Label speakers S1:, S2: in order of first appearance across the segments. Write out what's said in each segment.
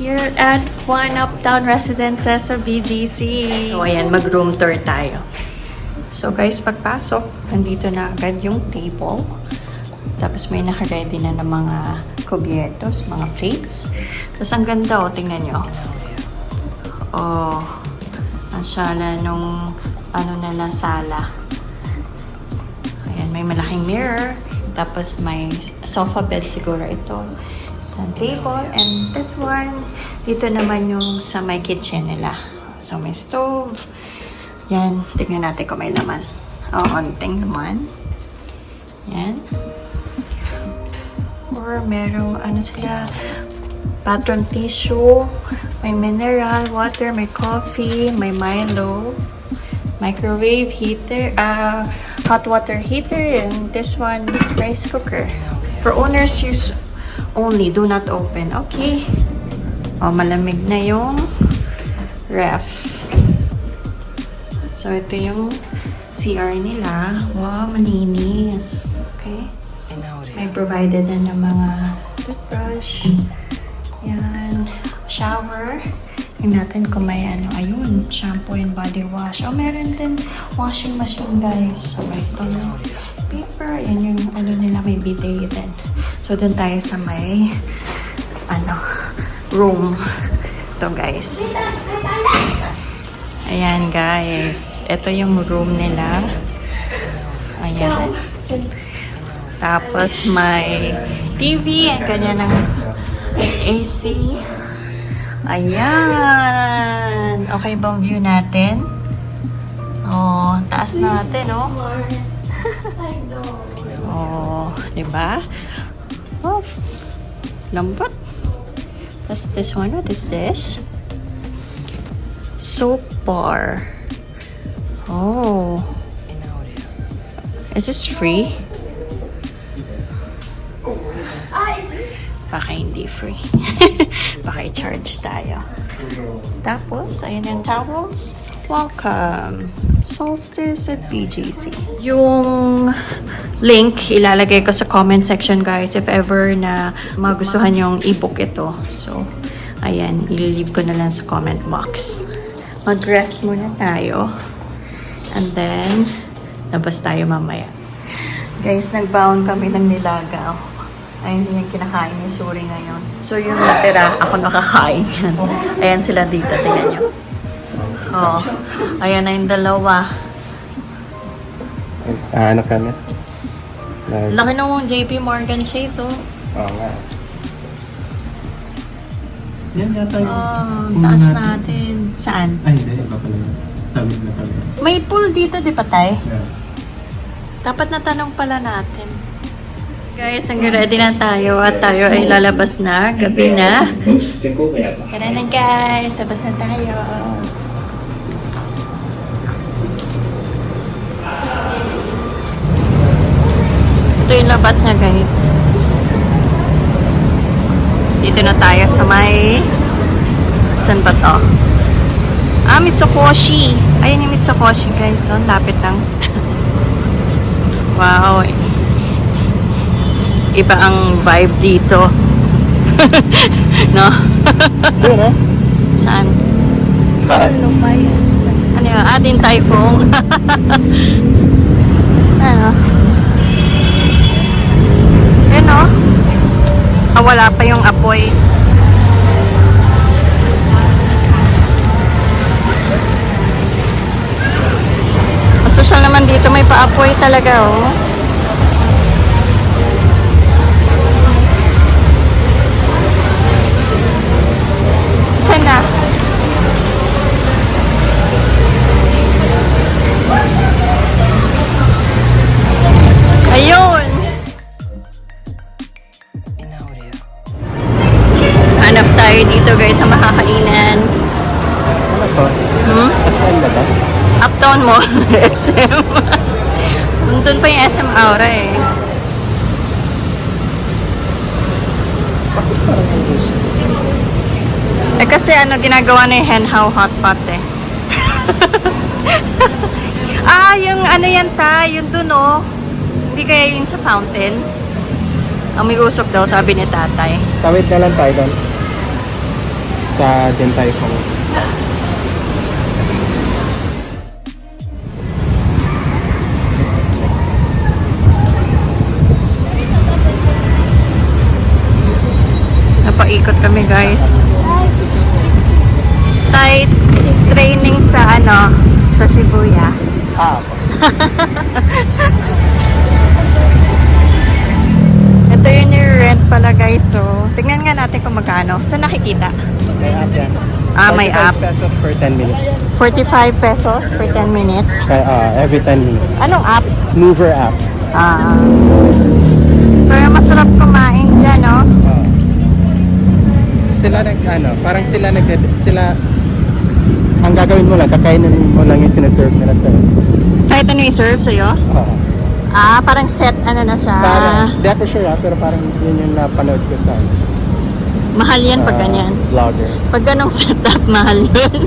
S1: here at One Uptown Residences sa BGC. So, ayan, mag-room tour tayo. So, guys, pagpasok, nandito na agad yung table. Tapos may naka-ready na ng mga cubiertos, mga plates. Tapos ang ganda, oh, tingnan nyo. Oh, ang sala nung ano na sala. Ayan, may malaking mirror. Tapos may sofa bed siguro ito. Isang table. And this one, dito naman yung sa may kitchen nila. So may stove. Yan, tingnan natin kung may laman. Oh, onting laman. Yan. Or merong ano sila, bathroom tissue, may mineral water, may coffee, may Milo, microwave heater, hot water heater, and this one, rice cooker. For owner's use only, do not open. Okay. O, malamig na yung ref. So, ito yung CR nila. Wow, malinis. Okay. May provided na ng mga toothbrush. Yan. Shower. Tingnan natin kung may ano. Ayun. Shampoo and body wash. Oh, meron din washing machine, guys. So, ito na. Paper. Yan yung ano nila. May bidet din. So, dun tayo sa may ano, room. Ito, guys. Ayan, guys. Ito yung room nila. Ayan. Tapos may TV, ang kanya ng AC. Ayan. Okay ba ang view natin? Oh, taas natin, oh. Oh, diba? Oh, lambot. Tapos this one, what is this? Soap bar. Oh. Is this free? Baka hindi free. Baka i-charge tayo. Tapos, ayan yung towels. Welcome! Solstice at BGC. Yung link, ilalagay ko sa comment section, guys, if ever na magustuhan yung e-book ito. So, ayan, i-leave ko na lang sa comment box. Mag-rest muna tayo. And then, labas tayo mamaya. Guys, nag-bound kami ng nilagaw. Ayun yung kinakain ni Suri ngayon. So, yung natira, ako nakakain yan. Ayan sila dito, tingnan nyo. Oh, ayan na yung dalawa.
S2: Ano ka na?
S1: Laki ng JP Morgan Chase, oh.
S2: Oo nga. Yan yata yung...
S1: Oh, taas natin. Saan?
S2: Ay, hindi. Iba pala yun. Tawid na kami.
S1: May pool dito, di ba, tay?
S2: Yeah.
S1: Dapat natanong pala natin. Guys, ready na tayo at tayo ay lalabas na. Gabi na. Tara na, guys. Labas na tayo. Ito yung labas niya, guys. Dito na tayo sa may... Saan ba to? Ah, Mitsukoshi. Ayun yung Mitsukoshi, guys. So, lapit lang. Wow. Iba ang vibe dito. No?
S2: Doon, ha?
S1: Saan? Ano yun? Atin typhoon. Ano? Yan, no? Ah, wala pa yung apoy. Ang social naman dito, may paapoy talaga, oh. Saan na? Ayun! Hanap tayo dito, guys, sa makakainan.
S2: Ano to? Saan na ba?
S1: Uptown Mall. SM. Nandun pa yung SM Aura, eh.
S2: Bakit parang yung gusto?
S1: Eh kasi ano ginagawa na yung Henhow Hot Pot eh. Ah, yung ano yan ta, yung dun oh. Hindi kaya yung sa fountain? Ang may usok daw, sabi ni tatay.
S2: Tawid na lang tayo doon. sa Dintay kong
S1: Napaikot kami guys. Tight training sa sa Shibuya. Ito yung rent pala guys. So, tignan nga natin kung magkano. So, nakikita.
S2: may app yan.
S1: May app.
S2: 45 pesos per 10 minutes.
S1: 45 pesos per 10 minutes.
S2: Every 10 minutes.
S1: Anong app?
S2: Mover app.
S1: Pero masarap kumain dyan, no?
S2: Sila parang sila ang gagawin mo lang, kakainin mo lang yung sineserve nila sa'yo.
S1: Kahit ano i-serve sa'yo?
S2: Oo.
S1: Parang set, na siya.
S2: Parang, di ako sure pero parang yun yung napanood ko sa
S1: Mahal yan pag ganyan.
S2: vlogger.
S1: Pag ganong setup, mahal yun.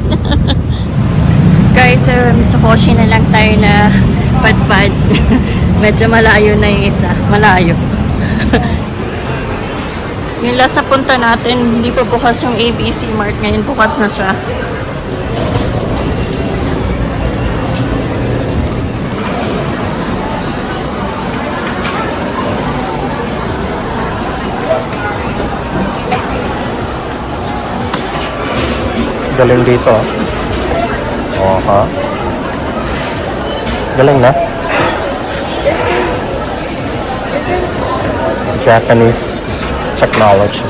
S1: Guys, Mitsukoshi na lang tayo na padpad. Medyo malayo na yung isa. Malayo. Yung last na punta natin, hindi pa bukas yung ABC Mart. Ngayon bukas na siya.
S2: Galing dito. Oha. Galing na. Japanese technology.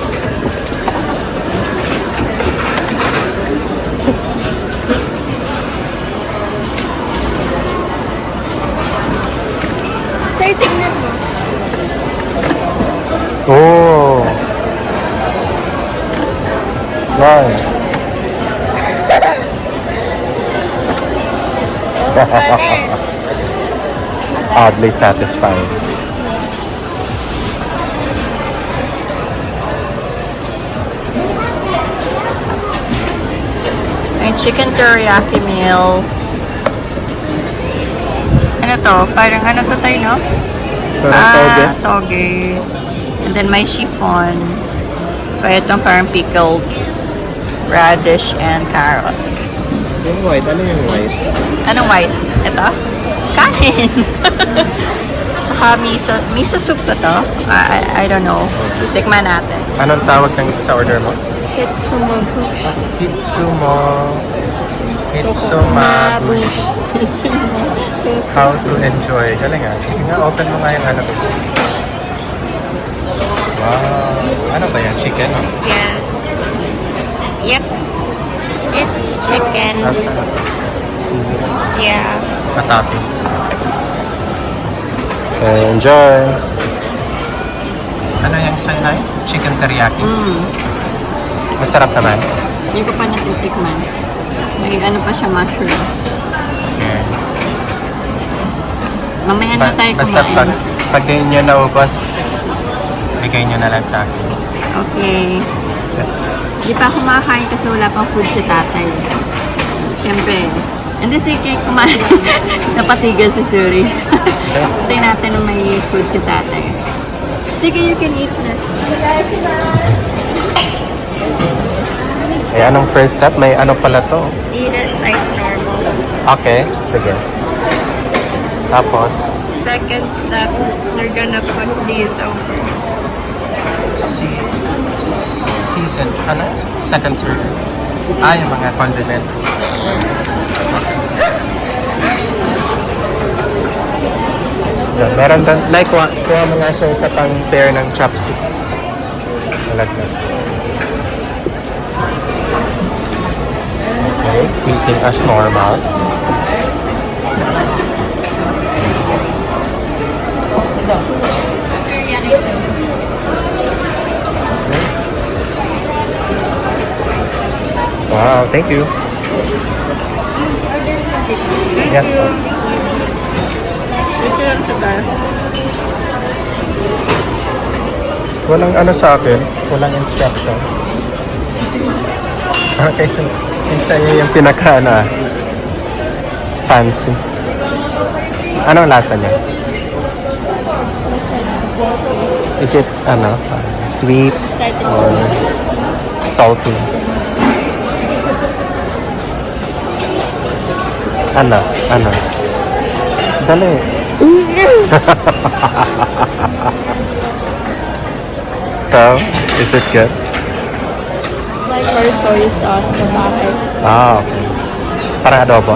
S1: Tayo, tignan mo.
S2: Oh. Nice. Oddly satisfying.
S1: May chicken teriyaki meal. Ano to? Parang ano to tayo, no?
S2: Toge.
S1: Toge. And then may chiffon. Kaya itong parang pickled radish and carrots.
S2: Yung white, ano yung white?
S1: Anong white? Ito? Kanin! Tsaka miso soup ba to? I don't know. Tikman natin.
S2: Anong tawag ng sa order mo?
S1: Hitsumo bush.
S2: Hitsumo. Hitsumabushi. How to enjoy. Galing nga. Sige nga, open mo nga yung ano. Wow. Ano ba yan? Chicken?
S1: Yes. Yep. It's chicken.
S2: Asa? Seaweed.
S1: Yeah.
S2: Toppings. Okay, enjoy. Ano yung sanay? Chicken teriyaki. Masarap naman.
S1: Hindi ko pa natitikman. May ano pa siya, mushrooms.
S2: Okay.
S1: Mamaya na tayo
S2: Basta
S1: kumain.
S2: pag di nyo naubos, bigay nyo na lang sa akin.
S1: Okay. Hindi pa ako makakain kasi wala pang food si tatay. Siyempre. Hindi si Kay kumain. Napatigil si Suri. Hintay natin na may food si tatay. Sige, you can eat na.
S2: Eh, anong first step? May ano pala to?
S1: Eat it like normal.
S2: Okay, sige. Tapos,
S1: Second step, they're gonna put these over.
S2: season, ano? Second serve. Yung mga condiments. Yan, meron doon. Like, kuha mo nga siya isa pang pair ng chopsticks. Malaglag. Okay, eating as normal. Wow, thank you. Yes, ma'am.
S1: Ito lang sa bar.
S2: Walang ano sa akin, walang instructions. Okay, so yung sa'yo yung pinaka fancy. Anong lasa niya? Is it sweet or salty? Ano? Ano? Dali. So, is it good?
S3: Like our soy sauce sa bahay.
S2: Ah, okay. Parang adobo?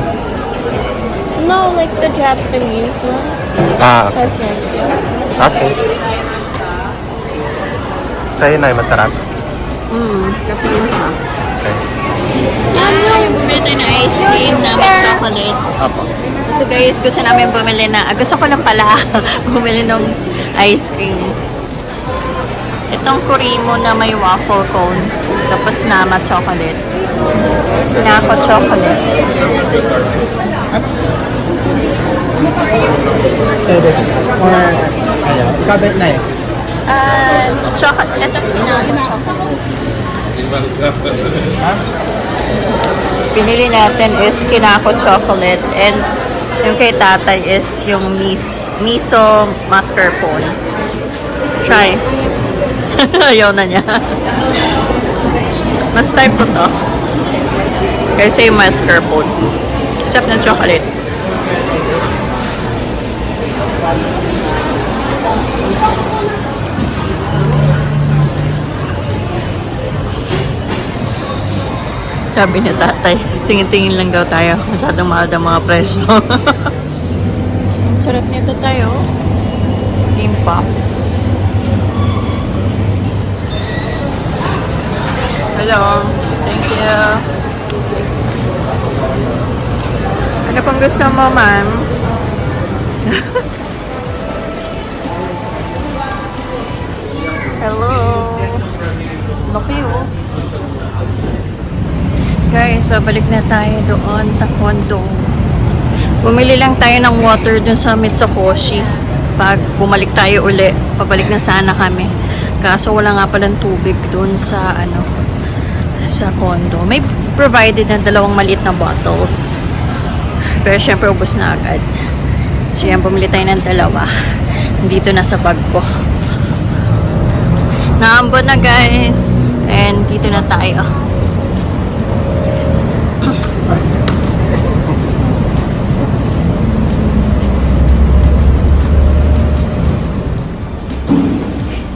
S3: No, like the Japanese one.
S2: Ah, okay.
S3: That's like, yeah.
S2: Okay. Sa'yo na yung masarap?
S1: Kapag siya.
S2: Okay.
S1: Bumili na ice cream na may chocolate.
S2: Opo.
S1: So guys, gusto namin bumili na, gusto ko lang pala bumili ng ice cream. Itong Kurimo na may waffle cone, tapos Nama chocolate. Sinako chocolate.
S2: Seven. Or, ayaw. Kabit na eh.
S1: Chocolate. Itong Kinako chocolate. Pinili natin is Kinako chocolate and yung kay tatay is yung miso mascarpone. Try. Ayaw na niya. Mas type ko to. Kasi yung mascarpone. Except ng chocolate. Sabi ni tatay, tingin-tingin lang daw tayo. Masyadong mahal ang mga presyo. Sarap nito tayo. Cream pop. Hello. Thank you. Ano pang gusto mo, ma'am? Hello. Laki, oh. Guys, babalik na tayo doon sa condo. Bumili lang tayo ng water dun sa Mitsukoshi. Pag bumalik tayo uli, pabalik na sana kami. Kaso wala nga palang tubig dun sa sa condo. May provided na 2 maliit na bottles. Pero syempre ubos na agad. So yan, bumili tayo ng 2. Dito na sa bag ko. Naambon na guys. And dito na tayo.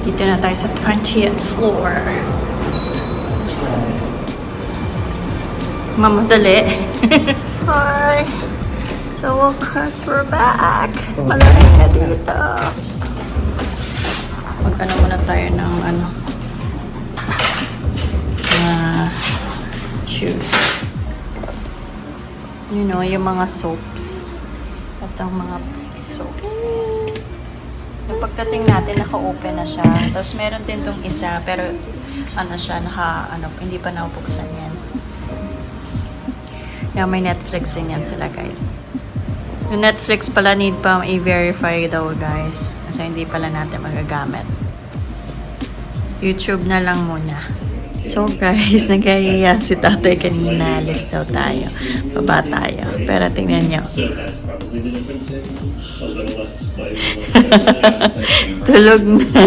S1: Dito na tayo sa 20th floor. Mamadali. Hi! So, wakas, we're back. Malamig na dito. Magkano muna tayo ng shoes. You know, yung mga soaps. At ang mga soaps na yan. Yung pagdating natin, naka-open na siya. Tapos meron din tong isa, pero hindi pa naubuksan yan. Yeah, may Netflix din yan sila, guys. Yung Netflix pala need pa i-verify daw, guys. Kasi hindi pala natin magagamit. YouTube na lang muna. So, guys, nagkaya si tatay kanina. Alis daw tayo. Baba tayo. Pero tingnan nyo. Tulog na.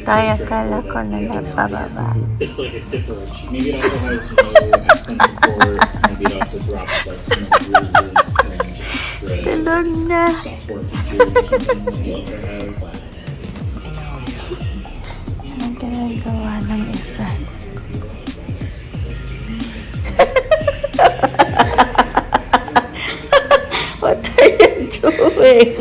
S1: Kaya kala ko na nagpababa.
S4: It's like a differential. Maybe it also has no exponent support. Maybe it also drops like some of the really cringe
S1: Tulog na.
S4: software features or something that the other has.
S1: Anong ginagawa ng isa? What are you doing?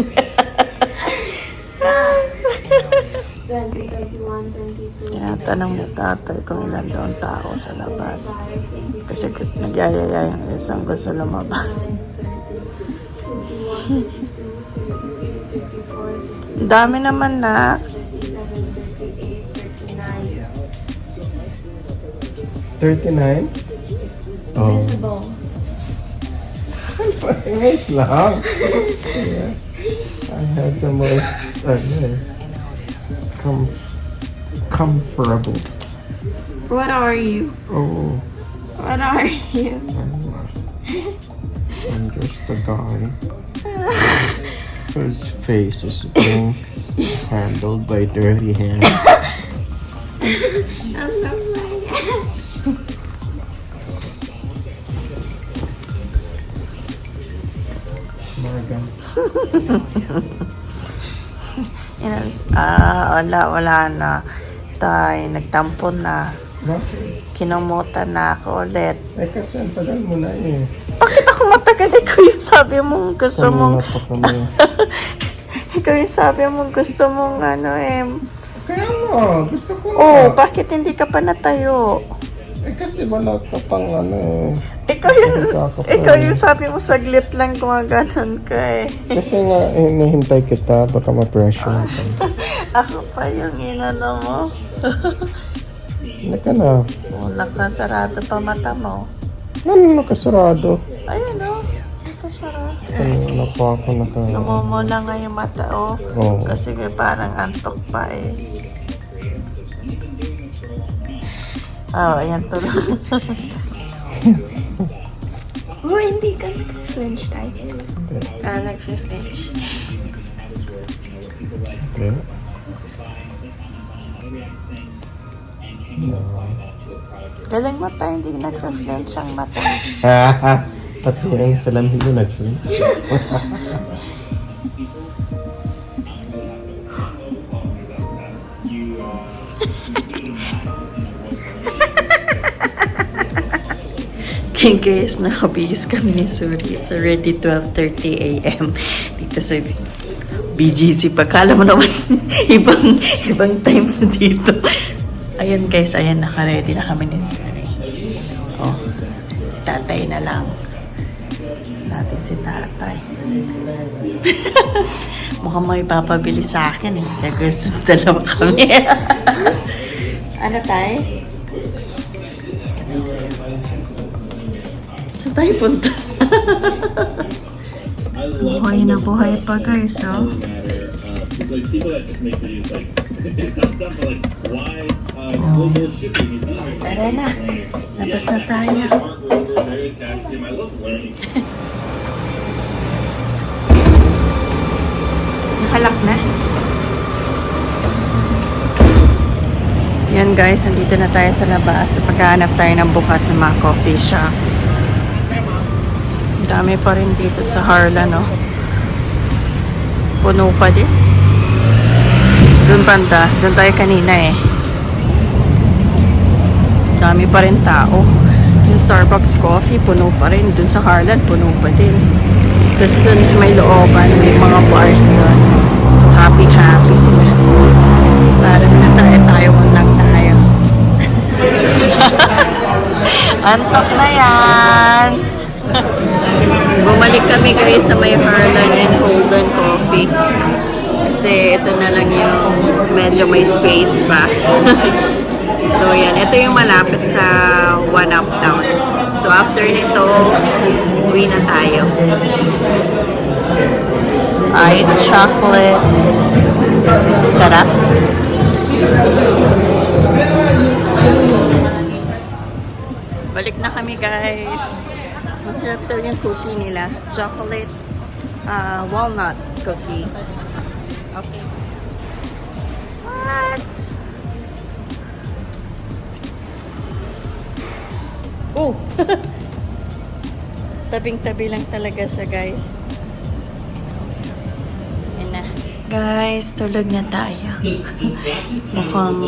S3: 2021, 22.
S1: Tinatanong ni tatay kung ilan daw ang tao sa labas. Kasi nagyayaya yung isang gusto lumabas. Ang dami naman na.
S2: 39? Oh.
S3: Visible.
S2: Wait lang. Yeah. I have the most, comfortable.
S3: What are you?
S2: Oh,
S3: What are you?
S2: I'm just a guy whose face is being handled by dirty hands. Morgan.
S1: Wala na. Tay, nagtampo na.
S2: Bakit?
S1: Kinumutan na ako ulit.
S2: Eh kasi ang tagal mo na eh.
S1: Bakit ako matagal? Ikaw yung sabi mong gusto mong...
S2: Kanina pa kami.
S1: Ikaw yung sabi mong gusto mong
S2: Kaya nga, gusto ko na.
S1: Oh, bakit hindi ka pa natayo?
S2: Eh kasi wala ka pang ano eh.
S1: Ikaw yung sabi mo saglit lang gumaganon ka eh.
S2: Kasi nga, hinihintay kita, baka ma-pressure ka.
S1: Ako pa yung inano mo.
S2: Hindi ka na.
S1: Oh, nakasarado pa mata mo.
S2: Ano nakasarado?
S1: Ayun o, nakasarado.
S2: Ano po ako naka...
S1: Namumula nga yung mata oh.
S2: Oo.
S1: Kasi may parang antok pa eh. Ayan tuloy.
S3: Oh, hindi ka nag-French tayo.
S1: Nag-French.
S2: Okay.
S1: Galing mo tayo, hindi nag-French ang mata.
S2: Pati ang salamin mo nag-free.
S1: Okay guys, nakabihis kami ni Suri. It's already 12:30 a.m. dito sa BGC. Pagkala mo naman, ibang time na dito. Ayan guys, ayan, naka-ready na kami ni Suri. Oh, tatay na lang. Natin si tatay. Mukhang may papabili sa akin eh. Nag-gusto dalawa kami. Ano tayo? Saan tayo punta? Buhay na buhay pa guys, oh.
S4: Like people that just make videos like it's not stuff like why global shipping is easier.
S1: Tara na. Labas na tayo.
S4: We're very attached to I love learning.
S1: Nakalak na. Yan guys, nandito na tayo sa labas. Paghahanap tayo ng bukas sa mga coffee shops. Ang dami pa rin dito sa Harlan, no? Puno pa din. Doon banda. Doon tayo kanina eh. Dami pa rin tao. Sa Starbucks coffee, puno pa rin. Doon sa Harlan, puno pa din. Tapos doon sa may looban, may mga bars doon. So happy sila. Parang nasa Taiwan lang tayo. Antok na yan! Bumalik kami guys sa may Harlan and Holden Coffee. Kasi ito na lang yung medyo may space pa. So yan, ito yung malapit sa One Uptown. So after nito, uwi na tayo. Ice chocolate. Sarap. Balik na kami guys. Masarap daw yung cookie nila. Chocolate walnut cookie. Okay. What? Oh! Tabing-tabi lang talaga siya guys. Yan na. Guys, tulog na tayo. Mukhang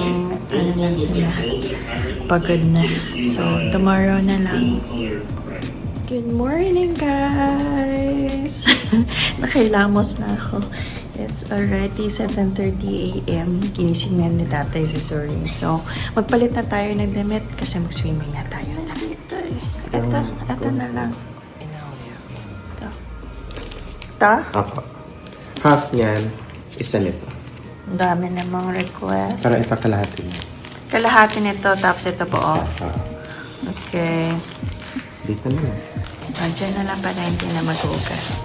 S1: ano lang sila. Pagod na. So, tomorrow na lang. Good morning, guys! Nakailamos na ako. It's already 7:30 a.m. Ginising na ni tatay si Sorin. So, magpalit na tayo ng damit kasi mag-swimming na tayo. Ito na lang. Ito?
S2: Ako. Half niyan, isa nito.
S1: Ang dami namang request.
S2: Para ipakalahati niya.
S1: Kalahati nito, tapos ito po, oh. Okay.
S2: Dito na lang.
S1: Diyan na lang para hindi na mag-ugas.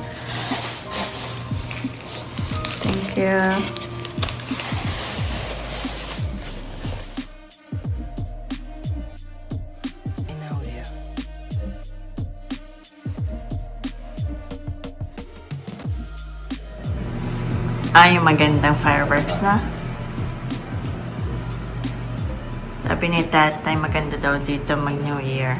S1: Thank you. Yung magandang fireworks na. Sabi ni tatay, maganda daw dito mag-New Year.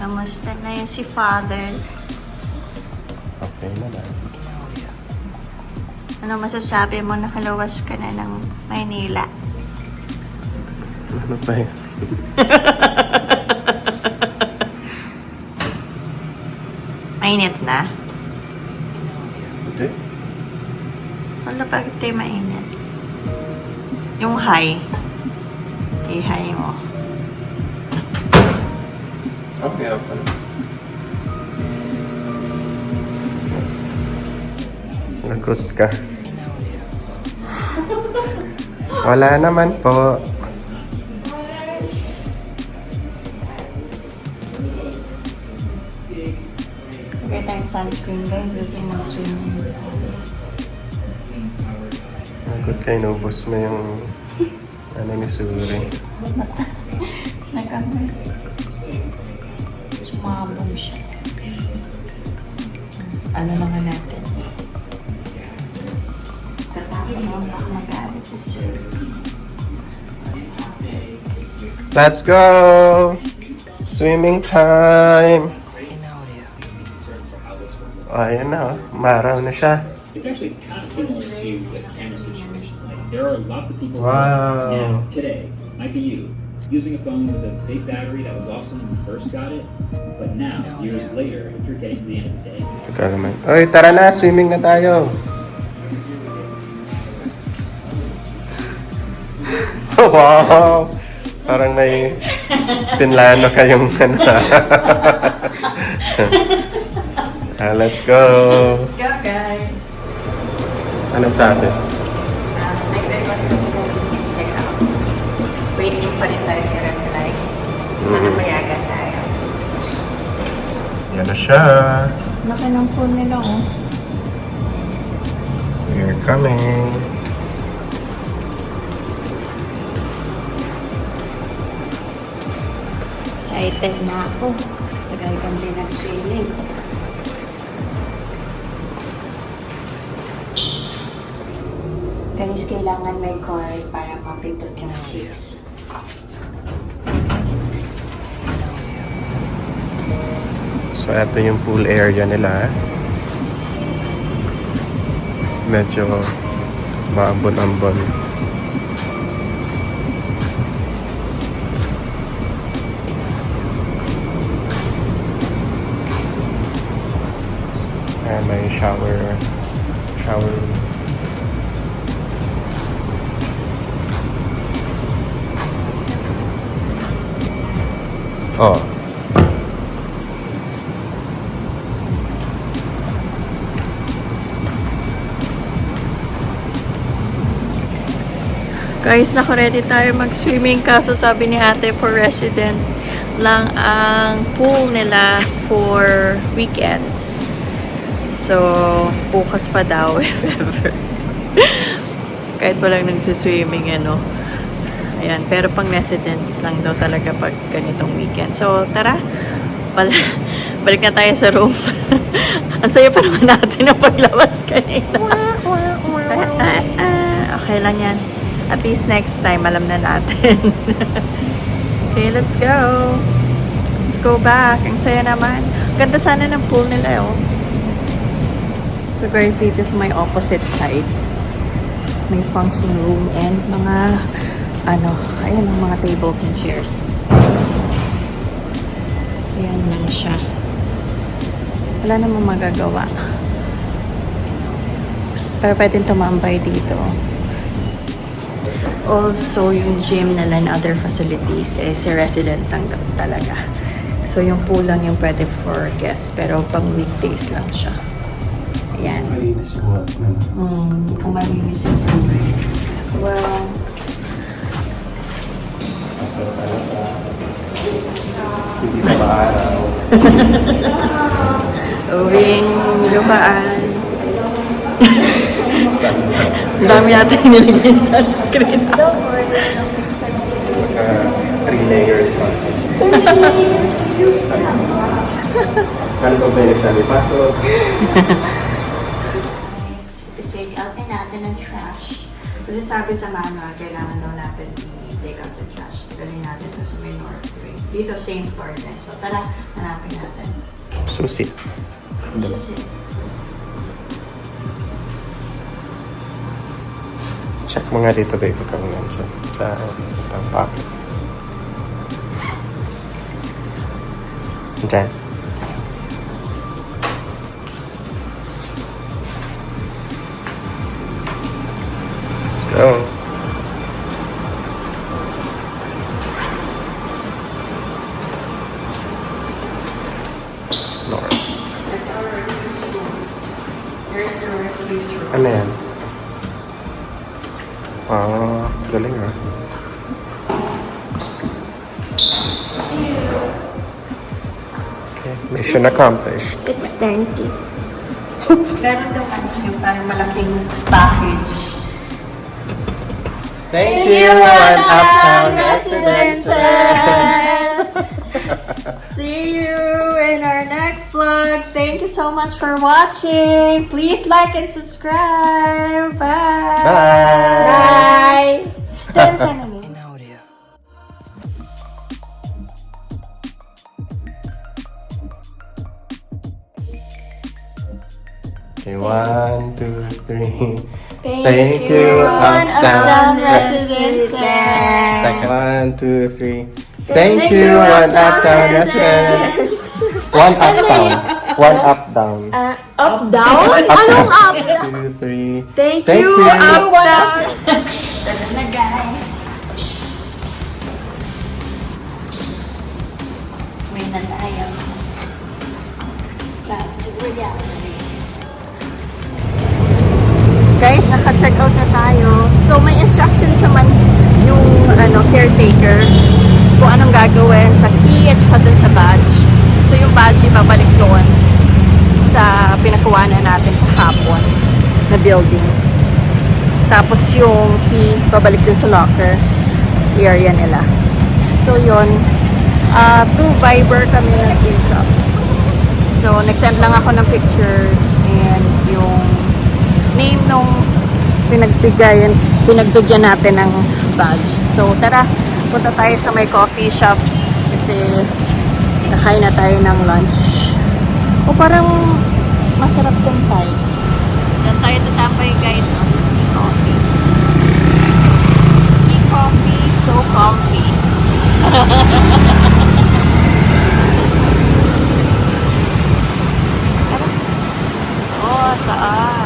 S1: Kamusta na yung si Father?
S2: Okay na lang.
S1: Ano masasabi mo? Nakalawas ka na ng Maynila.
S2: Ano pa yun?
S1: Mainit na?
S2: Hindi.
S1: Wala bakit tayo mainit? Yung high. I-high mo.
S2: Okay, okay. Lagot ka. Wala naman po.
S1: Okay tayong sunscreen guys kasi mag-swimming.
S2: Lagot ka, inubos mo yung ano ni Suri.
S1: Nagkamay. Sumabong siya. Ano naman natin? Tatapin mo, baka mag-aalit si Sir.
S2: Let's go! Swimming time! Oh, ayan na. Oh. Maraw na siya.
S4: It's actually kind of similar to the camera situation. Like, there are lots of people
S2: Wow.
S4: now, today, might be you, using a phone with a big battery that was awesome when you first got it, but now, years later, if you're getting to the end of the day,
S2: Ikaw naman. Oy, tara na! Swimming na tayo! Wow! Parang may pinlano kayong ano. Let's go!
S1: Let's go guys!
S2: Ano sabi?
S1: Nag-request kasi kung i-check out. Waiting pa rin tayo sa reply. Ano mayagan tayo?
S2: Yan na siya.
S1: Laki ng pool nila oh.
S2: We're coming.
S1: Excited na ako. Tagal kang din nag-swimming. Guys, kailangan may cord para mapindot yung 6.
S2: So, ito yung pool area nila. Medyo maambon-ambon. Ayan, may shower room. Oh.
S1: Guys, naka-ready tayo mag-swimming kaso sabi ni ate for resident lang ang pool nila for weekends. So, bukas pa daw if ever. Kahit walang nagsiswimming, ano. Ayan, pero pang residents lang daw talaga pag ganitong weekend. So, tara. Balik na tayo sa room. Ang saya pa naman natin ang paglabas kanina. Okay lang yan. At least next time, alam na natin. Okay, let's go. Let's go back. Ang saya naman. Ganda sana ng pool nila, oh. So guys, dito sa my opposite side, may function room and mga, ayan ang mga tables and chairs. Ayan lang siya. Wala namang magagawa. Pero pwedeng tumambay dito. Also, yung gym nila and other facilities, si residents ang talaga. So, yung pool lang yung pwede for guests, pero pang weekdays lang siya. Ayan.
S2: Malinis ko.
S1: Kung malinis yung pool. Well,
S2: Hindi pa maaraw.
S1: uwing lubaan. Ang dami natin nilagay sa sunscreen.
S3: Don't worry.
S2: 3 layers lang.
S3: 3 layers. Use them.
S2: Ano pa ba yung sabi? Pasok.
S1: I-take out din natin ang trash. Kasi sabi sa manual, kailangan daw natin i-take out the trash. Galing natin ito sa may North Way. Dito, same floor din. So, tara, hanapin natin.
S2: Susi.
S1: Susi.
S2: Check mo nga dito, baby, kung nandiyan sa pocket. Diyan. Let's go. Lord.
S1: There's the refuse room.
S2: Ano yan? Ah, galing ah. Okay, mission accomplished.
S3: It's tanky.
S1: Meron daw yung parang malaking package.
S2: Thank you, one Uptown Residences!
S1: See you in our next vlog. Thank you so much for watching. Please like and subscribe. Bye.
S2: Bye!
S3: Bye!
S2: Okay, 1, 2, 3.
S3: Thank
S2: you,
S1: One
S2: Uptown
S1: Uptown Residences.
S2: Like 1, 2, 3. Thank you, one Uptown Residences. One Uptown. One up down.
S3: Up, down? Anong up?
S2: 2, 3.
S3: Thank
S2: Thank
S3: you,
S2: you.
S3: up, down.
S1: Tara na, guys. May nalayan. Back to reality. Guys, naka-check out na tayo. So, may instructions naman yung caretaker kung anong gagawin sa key at saka dun sa badge. So, yung badge ibabalik doon sa pinakawanan natin kahapon na building. Tapos yung key babalik dun sa locker area nila. So, yun. Through Viber kami nag-usap. So, nag-send lang ako ng pictures and yung name nung pinagbigyan natin ng badge. So, tara, punta tayo sa may coffee shop kasi nakain na tayo ng lunch. O parang masarap tong tayo. Diyan tayo tatapay, guys. Masarap coffee. Tea coffee, so comfy. Oh, taas.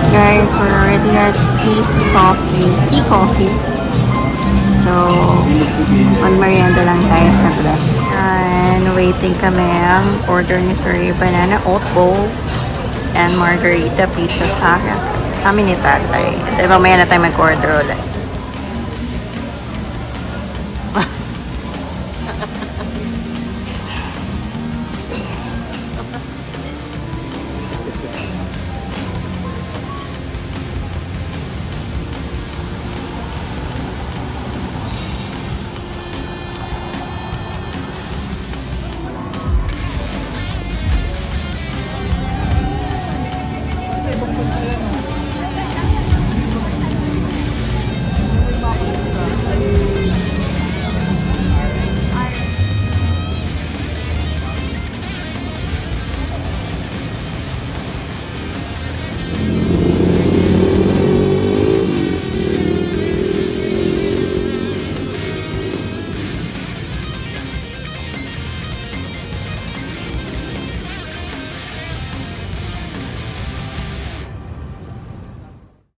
S1: Guys, we're already at Tea Coffee. So, mag-merienda lang tayo sa saglit. And waiting kami ang order ni Sir Banana Oat Bowl and Margarita Pizza sa amin ni Tatay. Then mamaya na tayo mag-order ulit.